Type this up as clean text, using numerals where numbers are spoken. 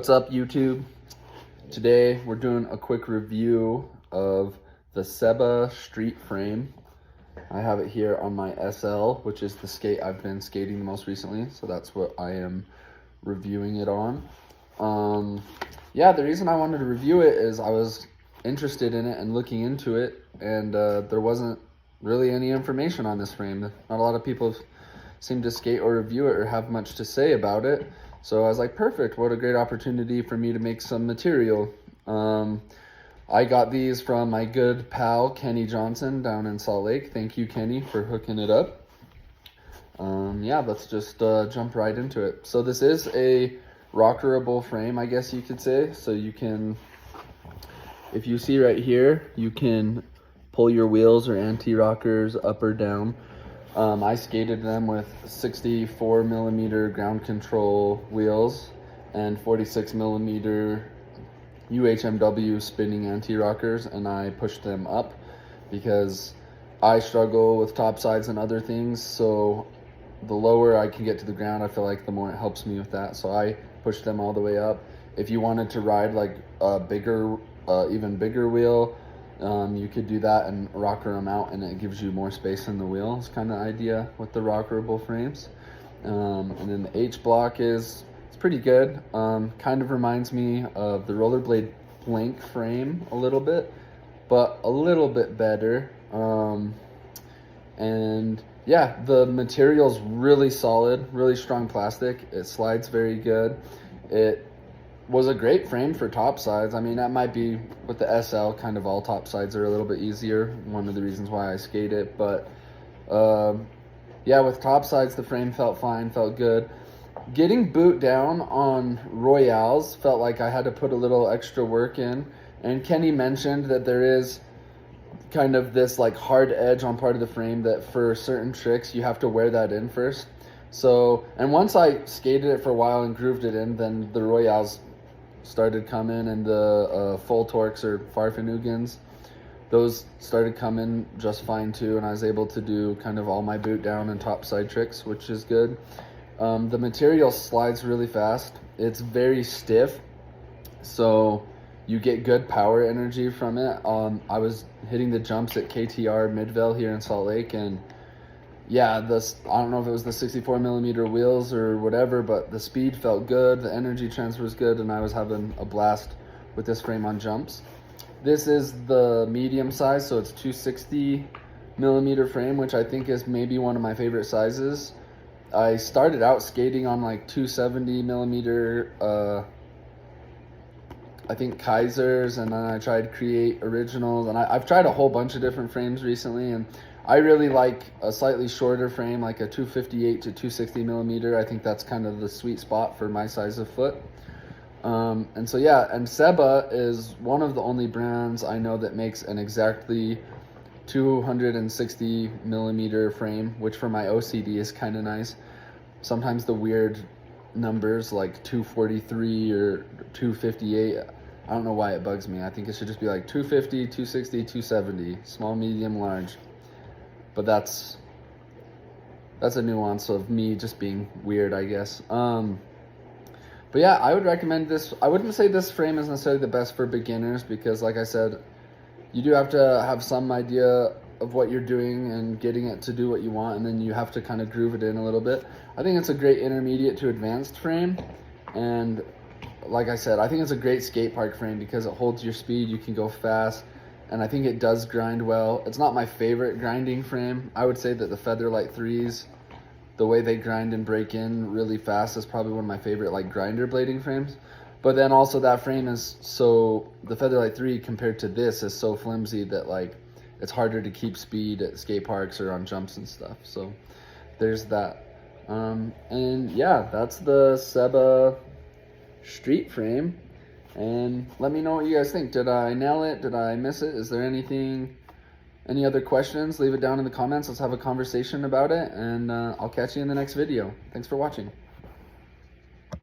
What's up, YouTube? Today we're doing a quick review of the SEBA Street frame. I have it here on my SL, which is the skate I've been skating the most recently, so that's what I am reviewing it on. Yeah, the reason I wanted to review it is I was interested in it and looking into it, and there wasn't really any information on this frame. Not a lot of people seem to skate or review it or have much to say about it. So I was like, perfect, what a great opportunity for me to make some material. I got these from my good pal, Kenny Johnson, down in Salt Lake. Thank you, Kenny, for hooking it up. Yeah, let's just jump right into it. So this is a rockerable frame, I guess you could say. So you can, if you see right here, you can pull your wheels or anti-rockers up or down. I skated them with 64 millimeter ground control wheels and 46 millimeter UHMW spinning anti-rockers, and I pushed them up because I struggle with top sides and other things. So the lower I can get to the ground, I feel like the more it helps me with that. So I pushed them all the way up. If you wanted to ride like a bigger, even bigger wheel, you could do that and rocker them out, and it gives you more space in the wheel. It's kind of the idea with the rockerable frames. And then the H block it's pretty good. Kind of reminds me of the rollerblade blank frame a little bit, but a little bit better. And yeah, the material's really solid, really strong plastic. It slides very good. It was a great frame for top sides. I mean, that might be with the SL, kind of all top sides are a little bit easier. One of the reasons why I skate it, but yeah, with top sides, the frame felt fine, felt good. Getting boot down on Royales felt like I had to put a little extra work in. And Kenny mentioned that there is kind of this like hard edge on part of the frame that for certain tricks, you have to wear that in first. So, and once I skated it for a while and grooved it in, then the Royales started coming, and the full torques or Farfanugans, those started coming just fine too, and I was able to do kind of all my boot down and top side tricks, which is good. The material slides really fast. It's very stiff, so you get good power energy from it. I was hitting the jumps at KTR Midvale here in Salt Lake, and yeah, I don't know if it was the 64 millimeter wheels or whatever, but the speed felt good, the energy transfer was good, and I was having a blast with this frame on jumps. This is the medium size, so it's 260 millimeter frame, which I think is maybe one of my favorite sizes. I started out skating on like 270 millimeter, I think Kaisers, and then I tried Create Originals, and I've tried a whole bunch of different frames recently, and I really like a slightly shorter frame, like a 258 to 260 millimeter. I think that's kind of the sweet spot for my size of foot. And so yeah, and SEBA is one of the only brands I know that makes an exactly 260 millimeter frame, which for my OCD is kind of nice. Sometimes the weird numbers like 243 or 258, I don't know why it bugs me. I think it should just be like 250, 260, 270, small, medium, large. But that's a nuance of me just being weird, I guess. But yeah, I would recommend this. I wouldn't say this frame is necessarily the best for beginners, because like I said, you do have to have some idea of what you're doing and getting it to do what you want, and then you have to kind of groove it in a little bit. I think it's a great intermediate to advanced frame, and like I said, I think it's a great skate park frame because it holds your speed, you can go fast, and I think it does grind well. It's not my favorite grinding frame. I would say that the Featherlight 3s, the way they grind and break in really fast, is probably one of my favorite like grinder blading frames. But then also that frame is the Featherlight 3 compared to this is so flimsy that like it's harder to keep speed at skate parks or on jumps and stuff. So there's that. And yeah, that's the SEBA Street frame. And let me know what you guys think. Did I nail it? Did I miss it? Is there any other questions? Leave it down in the comments. Let's have a conversation about it, and I'll catch you in the next video. Thanks for watching.